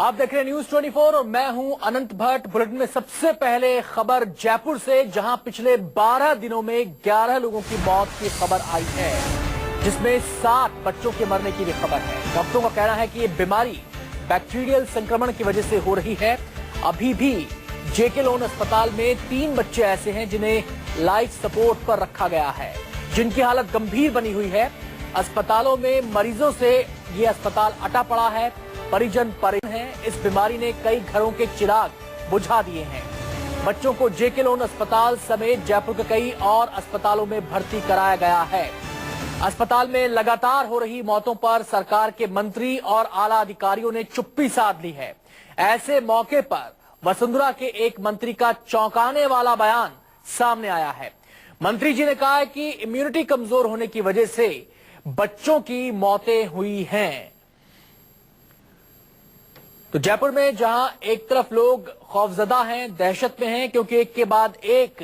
आप देख रहे हैं न्यूज 24 और मैं हूं अनंत भट्ट। बुलेटिन में सबसे पहले खबर जयपुर से, जहां पिछले 12 दिनों में 11 लोगों की मौत की खबर आई है, जिसमें 7 बच्चों के मरने की भी खबर है। डॉक्टरों का कहना है कि ये बीमारी बैक्टीरियल संक्रमण की वजह से हो रही है। अभी भी जेके लोन अस्पताल में 3 बच्चे ऐसे हैं जिन्हें लाइफ सपोर्ट पर रखा गया है, जिनकी हालत गंभीर बनी हुई है। अस्पतालों में मरीजों से ये अस्पताल अटा पड़ा है। परिजन परेशान हैं। इस बीमारी ने कई घरों के चिराग बुझा दिए हैं। बच्चों को जेके लोन अस्पताल समेत जयपुर के कई और अस्पतालों में भर्ती कराया गया है। अस्पताल में लगातार हो रही मौतों पर सरकार के मंत्री और आला अधिकारियों ने चुप्पी साध ली है। ऐसे मौके पर वसुंधरा के एक मंत्री का चौंकाने वाला बयान सामने आया है। मंत्री जी ने कहा है कि इम्यूनिटी कमजोर होने की वजह से बच्चों की मौतें हुई हैं। तो जयपुर में जहां एक तरफ लोग खौफजदा हैं, दहशत में हैं, क्योंकि एक के बाद एक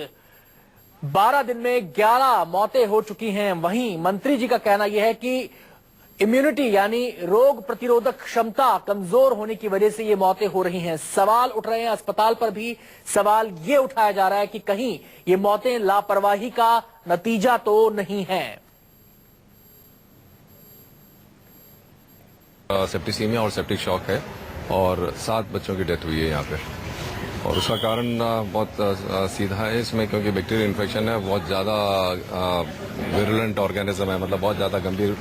12 दिन में 11 मौतें हो चुकी हैं, वहीं मंत्री जी का कहना यह है कि इम्यूनिटी यानी रोग प्रतिरोधक क्षमता कमजोर होने की वजह से ये मौतें हो रही हैं। सवाल उठ रहे हैं, अस्पताल पर भी सवाल ये उठाया जा रहा है कि कहीं ये मौतें लापरवाही का नतीजा तो नहीं है। सेप्टिसीमिया और सेप्टिक शॉक है और 7 बच्चों की डेथ हुई है यहाँ पे, और उसका कारण बहुत सीधा है इसमें, क्योंकि बैक्टीरियल इन्फेक्शन है, बहुत ज़्यादा विरुलेंट ऑर्गेनिज्म है, मतलब बहुत ज़्यादा गंभीर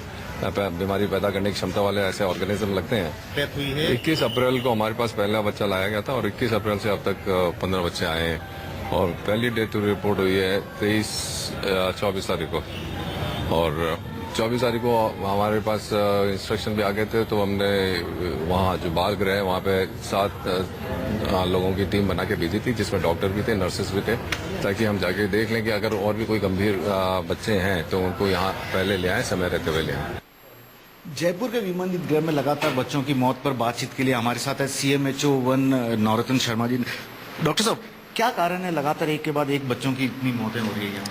बीमारी पैदा करने की क्षमता वाले ऐसे ऑर्गेनिज्म लगते हैं। डेथ हुई है 21 अप्रैल को हमारे पास पहला बच्चा लाया गया था और 21 अप्रैल से अब तक 15 बच्चे आए हैं, और पहली डेथ रिपोर्ट हुई है 24 तारीख को, और 24 तारीख को हमारे पास इंस्ट्रक्शन भी आ गए थे, तो हमने वहाँ जो बाल गृह है वहाँ पे 7 लोगों की टीम बना के भेजी थी, जिसमें डॉक्टर भी थे, नर्सेस भी थे, ताकि हम जाके देख लें कि अगर और भी कोई गंभीर बच्चे हैं तो उनको यहाँ पहले ले आए, समय रहते हुए ले आए। जयपुर के विमानित गृह में लगातार बच्चों की मौत पर बातचीत के लिए हमारे साथ है CMHO 1 नवरत्न शर्मा जी। डॉक्टर साहब, क्या कारण है लगातार एक के बाद एक बच्चों की इतनी मौतें हो रही है?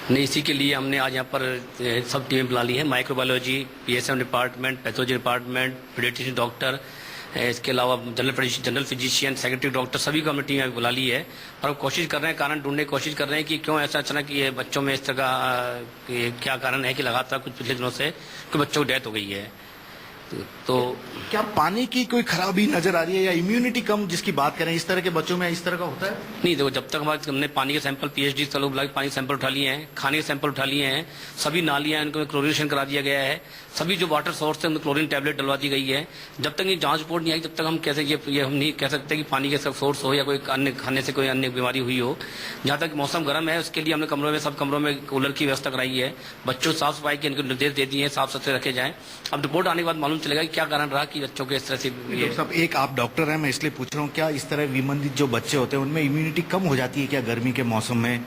नहीं, इसी के लिए हमने आज यहाँ पर सब टीमें बुला ली हैं। Microbiology, PSM department, pathology department, paediatrician doctor, इसके अलावा जनरल फिजिशियन, सेक्रेटरी डॉक्टर, सभी को हमने टीमें बुला ली है और हम कोशिश कर रहे हैं, कारण ढूंढने की कोशिश कर रहे हैं कि क्यों ऐसा अचानक ये बच्चों में इस तरह का क्या कारण है कि लगातार कुछ पिछले दिनों से कुछ बच्चों की डेथ हो गई है। तो क्या पानी की कोई खराबी नजर आ रही है या इम्यूनिटी कम जिसकी बात करें, इस तरह के बच्चों में इस तरह का होता है? नहीं, देखो, जब तक हमने पानी के सैंपल PhD से लोग पानी के सैंपल उठा लिए हैं, खाने के सैंपल उठा लिए हैं, सभी नालियां इनको क्लोरिनेशन करा दिया गया है, सभी जो वाटर सोर्स है उनमें क्लोरीन टैबलेट डलवा दी गई है। जब तक ये जांच रिपोर्ट नहीं आई तब तक हम कैसे ये हम नहीं कह सकते कि पानी के सोर्स हो या कोई अन्य खाने से कोई अन्य बीमारी हुई हो। जहाँ तक मौसम गर्म है उसके लिए हमने कमरों में सब कमरों में कूलर की व्यवस्था कराई है, बच्चों साफ सफाई के इनको निर्देश दे दिए हैं, साफ सुथरे रखे जाएं। अब रिपोर्ट आने के बाद मालूम चलेगा कि क्या कारण रहा कि बच्चों के इस तरह से। सब एक आप डॉक्टर हैं, मैं इसलिए पूछ रहा हूँ, क्या इस तरह विमंदित जो बच्चे होते हैं उनमें इम्यूनिटी कम हो जाती है क्या गर्मी के मौसम में?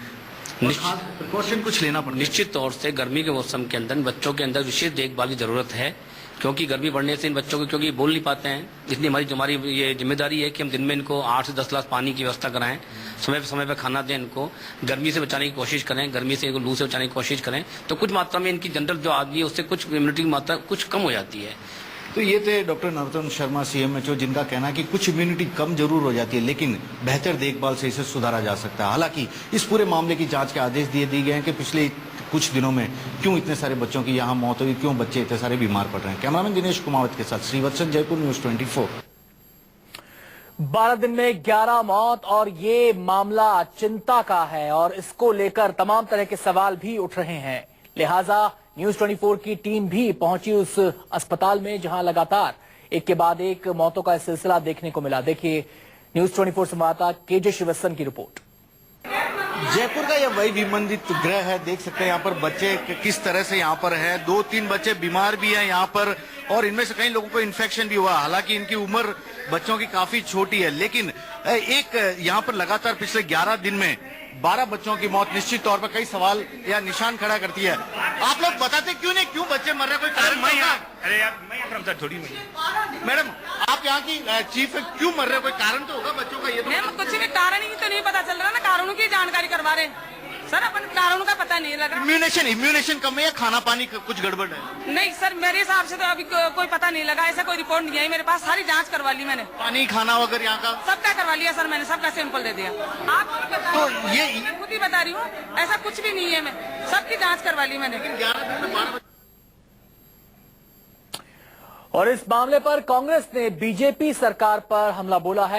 प्रिकॉशन कुछ लेना पड़ता है? निश्चित तौर से गर्मी के मौसम के अंदर बच्चों के अंदर विशेष देखभाल की जरूरत है, क्योंकि गर्मी बढ़ने से इन बच्चों को क्योंकि बोल नहीं पाते हैं, इसलिए हमारी ये जिम्मेदारी है कि हम दिन में इनको 8 से 10 ग्लास पानी की व्यवस्था कराएं, समय पे खाना दें, इनको गर्मी से बचाने की कोशिश करें, गर्मी से इनको लू से बचाने की कोशिश करें, तो कुछ मात्रा में इनकी जनरल जो आदमी है उससे कुछ इम्यूनिटी की मात्रा कुछ कम हो जाती है। तो ये थे डॉक्टर नवरत्न शर्मा CMHO, जिनका कहना है कि कुछ इम्यूनिटी कम जरूर हो जाती है, लेकिन बेहतर देखभाल से इसे सुधारा जा सकता है। हालांकि इस पूरे मामले की जांच के आदेश दिए गए हैं कि पिछले कुछ दिनों में क्यों इतने सारे बच्चों की यहाँ मौत हुई, क्यों बच्चे इतने सारे बीमार पड़ रहे हैं। कैमरामैन दिनेश कुमावत के साथ श्रीवत्सन, जयपुर, न्यूज 24। 12 दिन में 11 मौत और ये मामला चिंता का है और इसको लेकर तमाम तरह के सवाल भी उठ रहे हैं। लिहाजा न्यूज 24 की टीम भी पहुंची उस अस्पताल में जहां लगातार एक के बाद एक मौतों का सिलसिला देखने को मिला। देखिए न्यूज 24 संवाददाता KJ श्रीवत्सन की रिपोर्ट। जयपुर का यह वही विमंदित गृह है, देख सकते हैं यहाँ पर बच्चे किस तरह से यहाँ पर है। 2-3 बच्चे बीमार भी हैं यहाँ पर और इनमें से कई लोगों को इन्फेक्शन भी हुआ। हालांकि इनकी उम्र बच्चों की काफी छोटी है, लेकिन एक यहाँ पर लगातार पिछले 11 दिन में 12 बच्चों की मौत निश्चित तौर पर कई सवाल या निशान खड़ा करती है। आप लोग बताते क्यों नहीं, क्यों बच्चे मर रहे, कोई कारण? अरे यार, मैं यहाँ थोड़ी मैडम, आप यहाँ की चीफ है, क्यों मर रहे, कोई कारण तो होगा बच्चों का? ये तो कुछ भी कारण ही तो नहीं पता चल रहा ना, कारणों की जानकारी करवा रहे। सर अपन कारणों का पता नहीं लगा। इम्यूनेशन कम है या खाना पानी कुछ गड़बड़ है? नहीं सर, मेरे हिसाब से तो अभी कोई पता नहीं लगा, ऐसा कोई रिपोर्ट नहीं आई मेरे पास। सारी जांच करवा ली मैंने, पानी खाना वगैरह यहाँ का सबका करवा लिया सर मैंने, सबका सैंपल दे दिया। आप तो ये मैं खुद ही बता रही हूँ, ऐसा कुछ भी नहीं है, मैं सबकी जाँच करवा ली मैंने। 11 से 12 और इस मामले पर कांग्रेस ने बीजेपी सरकार पर हमला बोला है।